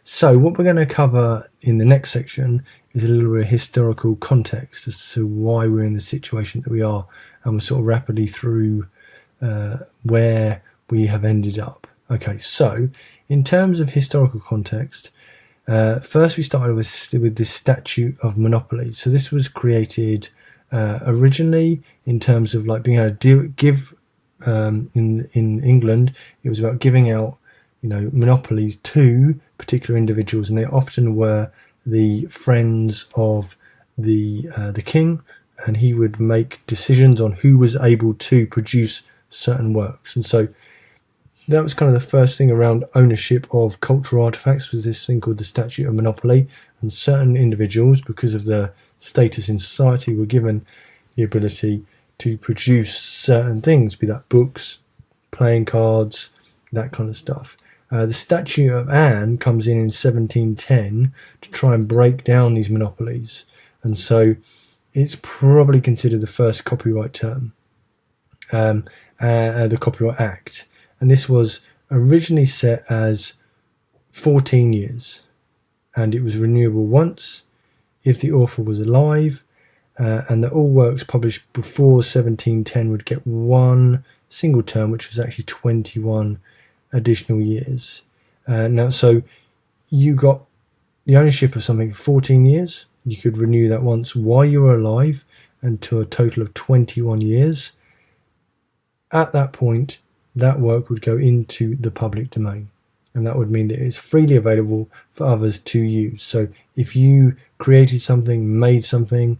So what we're going to cover in the next section is a little bit of historical context as to why we're in the situation that we are, and we're sort of rapidly through where we have ended up. Okay, so in terms of historical context, first we started with this statute of monopoly. So this was created originally in terms of like being able to give in England, it was about giving out monopolies to particular individuals, and they often were the friends of the king, and he would make decisions on who was able to produce certain works. And so that was kind of the first thing around ownership of cultural artifacts, was this thing called the statute of monopoly, and certain individuals, because of their status in society, were given the ability to produce certain things, be that books, playing cards, that kind of stuff. The Statute of Anne comes in 1710 to try and break down these monopolies, and so it's probably considered the first copyright term, the Copyright Act, and this was originally set as 14 years, and it was renewable once if the author was alive, and that all works published before 1710 would get one single term, which was actually 21 additional years. Now, so you got the ownership of something for 14 years. You could renew that once while you were alive until a total of 21 years. At that point, that work would go into the public domain, and that would mean that it's freely available for others to use. So if you created something, made something,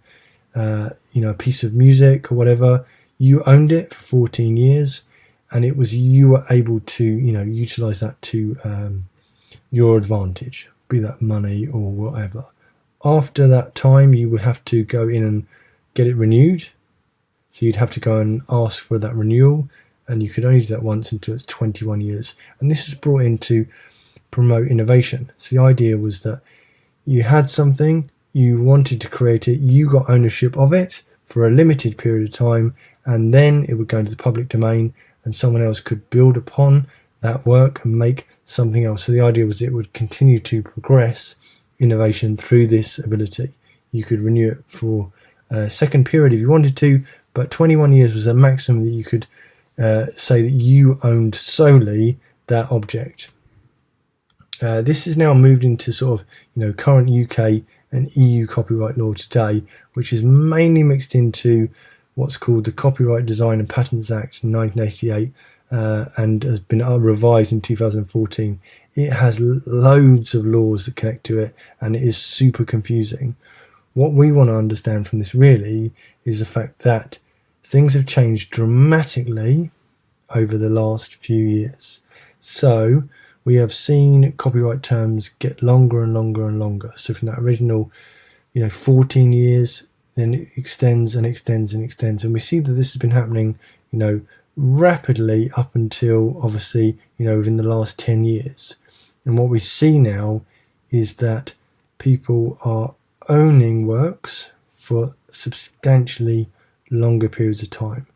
a piece of music or whatever, you owned it for 14 years, and it was you were able to utilize that to your advantage, be that money or whatever. After that time, you would have to go in and get it renewed, so you'd have to go and ask for that renewal, and you could only do that once until it's 21 years. And this was brought in to promote innovation. So the idea was that you had something, you wanted to create it, you got ownership of it for a limited period of time, and then it would go into the public domain, and someone else could build upon that work and make something else. So the idea was it would continue to progress innovation through this ability. You could renew it for a second period if you wanted to, but 21 years was a maximum that you could say that you owned solely that object. This is now moved into sort of current UK and EU copyright law today, which is mainly mixed into what's called the Copyright Design and Patents Act in 1988, and has been revised in 2014. It has loads of laws that connect to it, and it is super confusing. What we want to understand from this really is the fact that things have changed dramatically over the last few years. So we have seen copyright terms get longer and longer and longer. So from that original 14 years, then it extends and extends and extends, and we see that this has been happening rapidly up until obviously within the last 10 years. And what we see now is that people are owning works for substantially longer periods of time.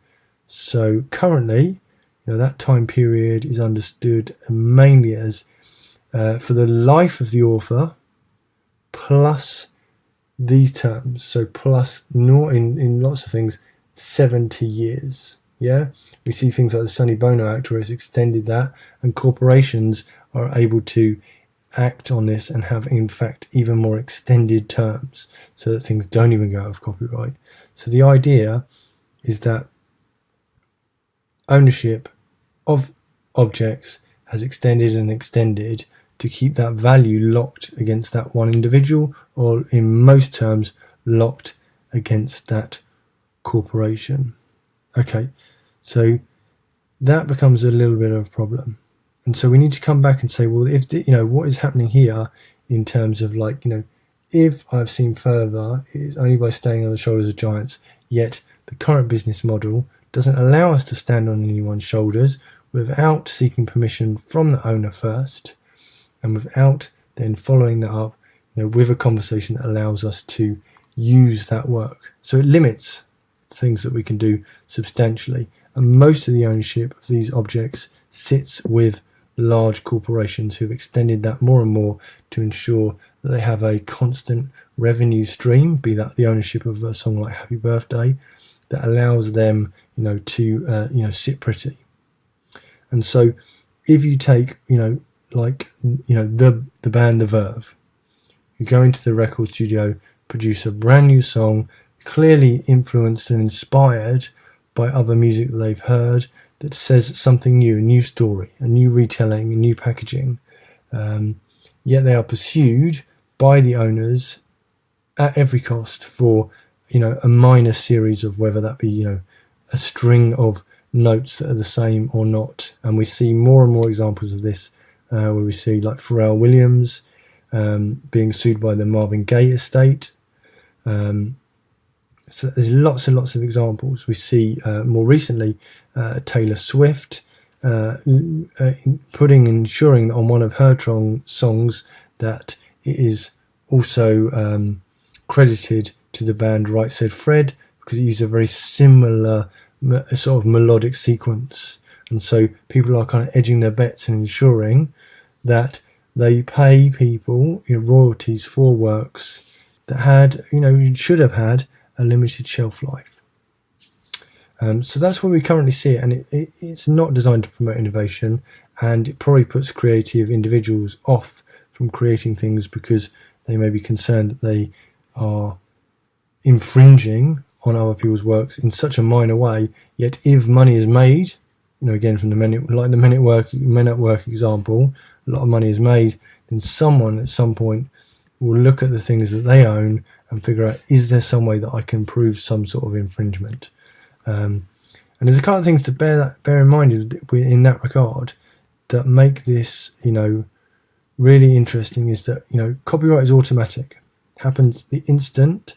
So currently, that time period is understood mainly as for the life of the author plus these terms. So plus, not in lots of things, 70 years. Yeah, we see things like the Sonny Bono Act where it's extended that, and corporations are able to act on this and have in fact even more extended terms so that things don't even go out of copyright. So the idea is that ownership of objects has extended and extended to keep that value locked against that one individual, or in most terms locked against that corporation. Okay, so that becomes a little bit of a problem, and so we need to come back and say, well, if what is happening here in terms of if I've seen further, it is only by standing on the shoulders of giants. Yet the current business model doesn't allow us to stand on anyone's shoulders without seeking permission from the owner first, and without then following that up with a conversation that allows us to use that work. So it limits things that we can do substantially, and most of the ownership of these objects sits with large corporations who've extended that more and more to ensure that they have a constant revenue stream, be that the ownership of a song like Happy Birthday, that allows them, to sit pretty. And so if you take, the band The Verve, you go into the record studio, produce a brand new song, clearly influenced and inspired by other music that they've heard, that says something new, a new story, a new retelling, a new packaging. Yet they are pursued by the owners at every cost for, a minor series of, whether that be, a string of notes that are the same or not. And we see more and more examples of this, where we see like Pharrell Williams being sued by the Marvin Gaye estate. So there's lots and lots of examples. We see more recently Taylor Swift ensuring that on one of her songs that it is also credited to the band Right Said Fred, because it used a very similar sort of melodic sequence. And so people are kind of edging their bets and ensuring that they pay people royalties for works that had, should have had a limited shelf life. So that's where we currently see it, and it's not designed to promote innovation, and it probably puts creative individuals off from creating things because they may be concerned that they are infringing on other people's works in such a minor way. Yet if money is made, again from the Men at Work example, a lot of money is made, then someone at some point will look at the things that they own and figure out, is there some way that I can prove some sort of infringement? And there's a couple of things to bear in mind in that regard that make this, really interesting, is that, copyright is automatic. Happens the instant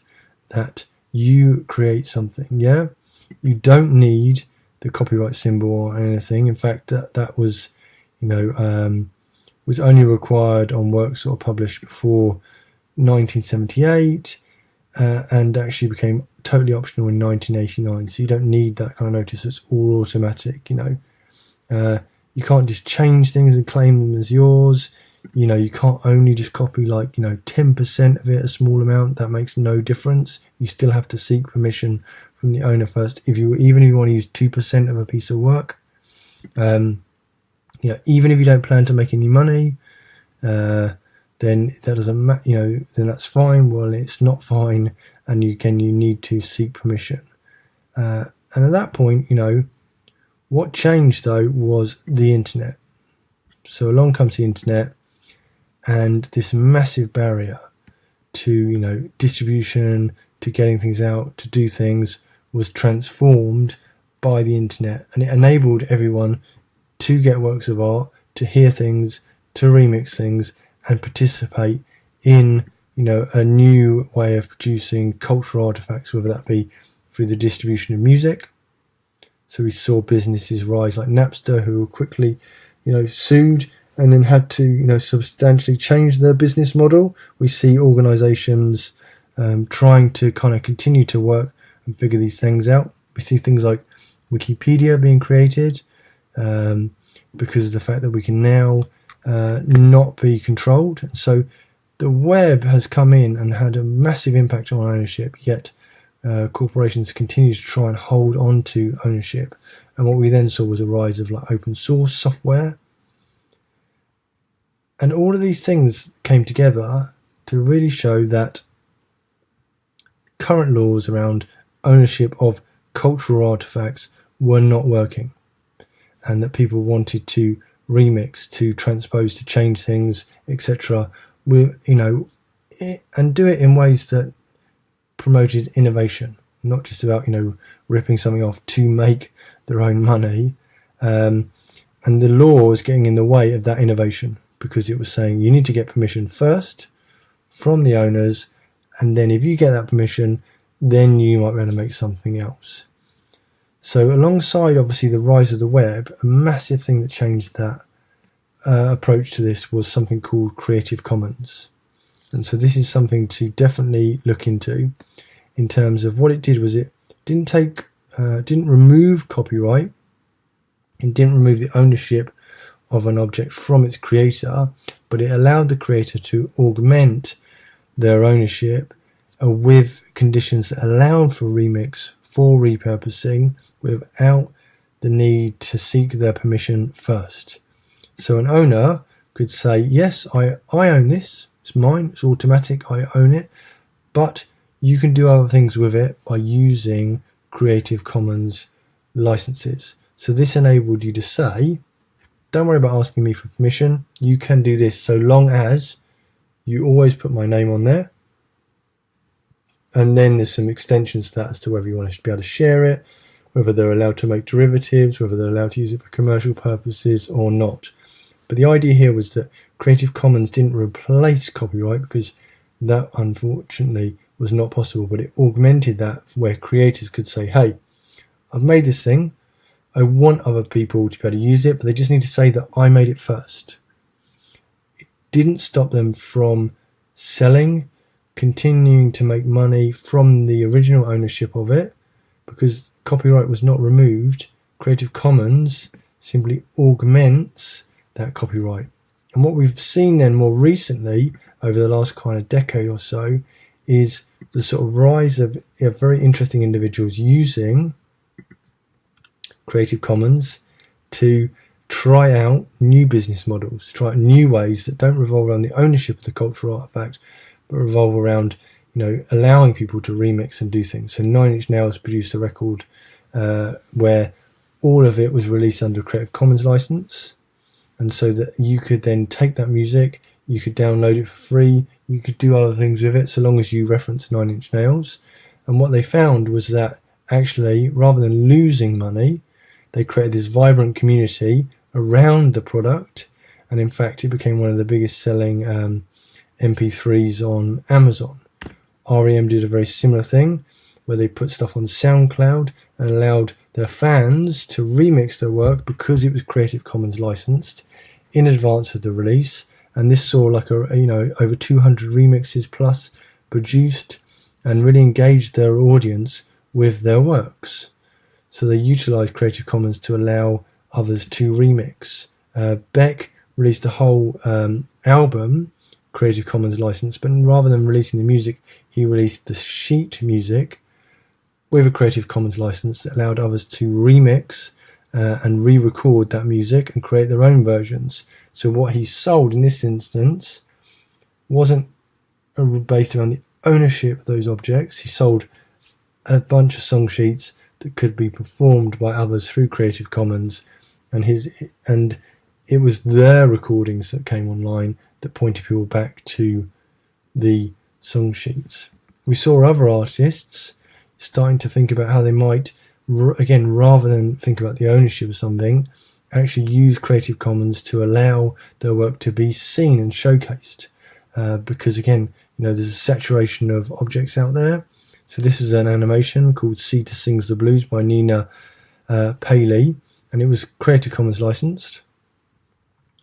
that you create something, yeah? You don't need the copyright symbol or anything. In fact, that was, was only required on works sort of published before 1978, and actually became totally optional in 1989. So you don't need that kind of notice. It's all automatic. You can't just change things and claim them as yours. You can't only just copy 10% of it, a small amount. That makes no difference. You still have to seek permission from the owner first. Even if you want to use 2% of a piece of work, even if you don't plan to make any money, then that doesn't matter. Then that's fine. Well, it's not fine, and you need to seek permission. And at that point, what changed though was the internet. So along comes the internet, and this massive barrier to distribution, to getting things out, to do things, was transformed by the internet, and it enabled everyone to get works of art, to hear things, to remix things, and participate in a new way of producing cultural artifacts, whether that be through the distribution of music. So we saw businesses rise like Napster, who were quickly sued and then had to substantially change their business model. We see organizations trying to kind of continue to work and figure these things out. We see things like Wikipedia being created because of the fact that we can now not be controlled. So the web has come in and had a massive impact on ownership, yet corporations continue to try and hold on to ownership. And what we then saw was a rise of open source software. And all of these things came together to really show that current laws around ownership of cultural artifacts were not working, and that people wanted to remix, to transpose, to change things, etc. And do it in ways that promoted innovation, not just about ripping something off to make their own money. And the law was getting in the way of that innovation, because it was saying you need to get permission first from the owners, and then if you get that permission, then you might be able to make something else. So alongside obviously the rise of the web, a massive thing that changed that approach to this was something called Creative Commons. And so this is something to definitely look into, in terms of what it did was it didn't remove copyright, it didn't remove the ownership of an object from its creator, but it allowed the creator to augment their ownership with conditions that allowed for remix, for repurposing, without the need to seek their permission first. So an owner could say, yes, I own this, it's mine, it's automatic, I own it, but you can do other things with it by using Creative Commons licenses. So this enabled you to say, don't worry about asking me for permission, you can do this so long as you always put my name on there. And then there's some extensions to that as to whether you want to be able to share it, whether they're allowed to make derivatives, whether they're allowed to use it for commercial purposes or not. But the idea here was that Creative Commons didn't replace copyright, because that unfortunately was not possible, but it augmented that, where creators could say, hey, I've made this thing, I want other people to be able to use it, but they just need to say that I made it first. It didn't stop them from selling, continuing to make money from the original ownership of it, because copyright was not removed. Creative Commons simply augments that copyright. And what we've seen then more recently, over the last kind of decade or so, is the sort of rise of very interesting individuals using Creative Commons to try out new business models, try out new ways that don't revolve around the ownership of the cultural artifact, but revolve around, allowing people to remix and do things. So Nine Inch Nails produced a record where all of it was released under a Creative Commons license, and so that you could then take that music, you could download it for free, you could do other things with it so long as you reference Nine Inch Nails. And what they found was that actually, rather than losing money, they created this vibrant community around the product, and in fact it became one of the biggest selling MP3s on Amazon. REM did a very similar thing, where they put stuff on SoundCloud and allowed their fans to remix their work because it was Creative Commons licensed in advance of the release. And this saw like over 200 remixes plus produced, and really engaged their audience with their works. So they utilized Creative Commons to allow others to remix. Beck released a whole album, Creative Commons license, but rather than releasing the music, he released the sheet music with a Creative Commons license that allowed others to remix and re-record that music and create their own versions. So what he sold in this instance wasn't based around the ownership of those objects. He sold a bunch of song sheets that could be performed by others through Creative Commons, and it was their recordings that came online that pointed people back to the song sheets. We saw other artists starting to think about how they might, again, rather than think about the ownership of something, actually use Creative Commons to allow their work to be seen and showcased. Because again, there's a saturation of objects out there. So this is an animation called Sita Sings the Blues by Nina Paley, and it was Creative Commons licensed,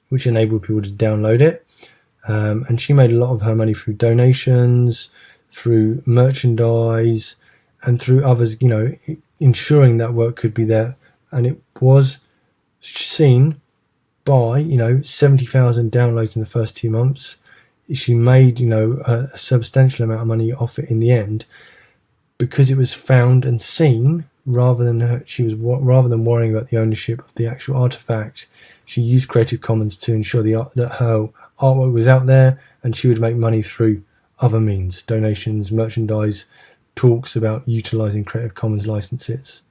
which enabled people to download it. And she made a lot of her money through donations, through merchandise, and through others, ensuring that work could be there. And it was seen by, 70,000 downloads in the first 2 months. She made, a substantial amount of money off it in the end, because it was found and seen. Rather than worrying about the ownership of the actual artifact, she used Creative Commons to ensure that her artwork was out there, and she would make money through other means, donations, merchandise, talks about utilizing Creative Commons licenses.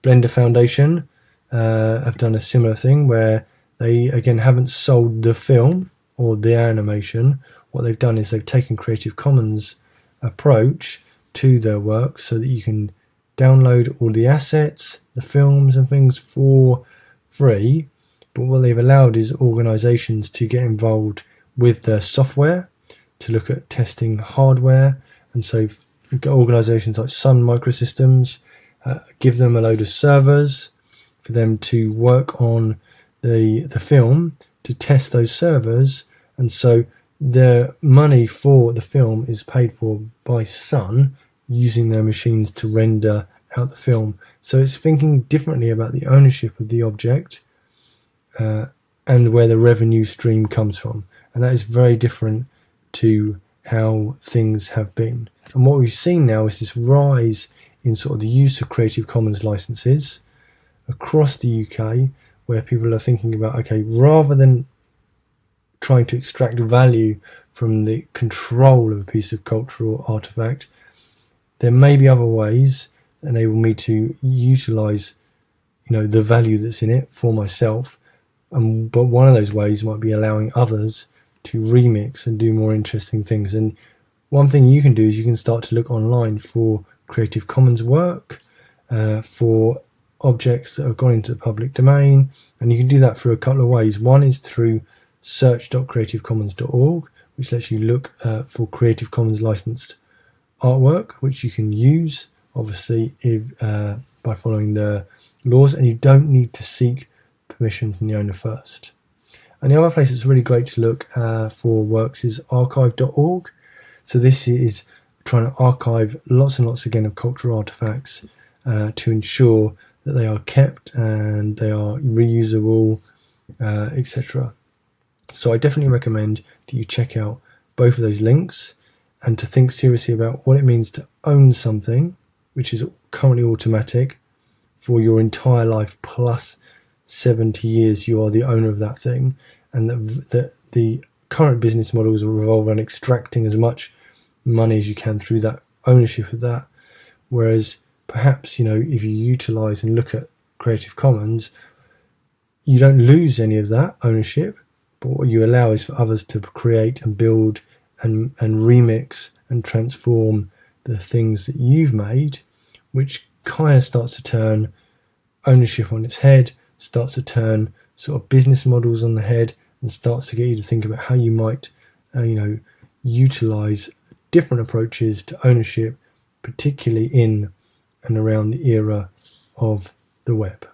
Blender Foundation have done a similar thing, where they again haven't sold the film or the animation. What they've done is they've taken Creative Commons approach to their work so that you can download all the assets, the films and things for free. But what they've allowed is organizations to get involved with their software, to look at testing hardware. And so you've got organizations like Sun Microsystems, give them a load of servers for them to work on the film, to test those servers. And so their money for the film is paid for by Sun, using their machines to render out the film. So it's thinking differently about the ownership of the object, and where the revenue stream comes from. And that is very different to how things have been. And what we've seen now is this rise in sort of the use of Creative Commons licenses across the UK, where people are thinking about, okay, rather than trying to extract value from the control of a piece of cultural artifact, there may be other ways that enable me to utilize, the value that's in it for myself. But one of those ways might be allowing others to remix and do more interesting things. And one thing you can do is you can start to look online for Creative Commons work, for objects that have gone into the public domain, and you can do that through a couple of ways. One is through search.creativecommons.org, which lets you look for Creative Commons licensed artwork, which you can use, obviously, by following the laws, and you don't need to seek permission from the owner first. And the other place that's really great to look for works is archive.org. So this is trying to archive lots and lots again of cultural artifacts to ensure that they are kept and they are reusable, etc. So I definitely recommend that you check out both of those links and to think seriously about what it means to own something, which is currently automatic for your entire life plus 70 years you are the owner of that thing, and that the current business models will revolve around extracting as much money as you can through that ownership of that. Whereas perhaps, if you utilize and look at Creative Commons, you don't lose any of that ownership, but what you allow is for others to create and build and remix and transform the things that you've made, which kind of starts to turn ownership on its head, starts to turn sort of business models on the head, and starts to get you to think about how you might, utilize different approaches to ownership, particularly in and around the era of the web.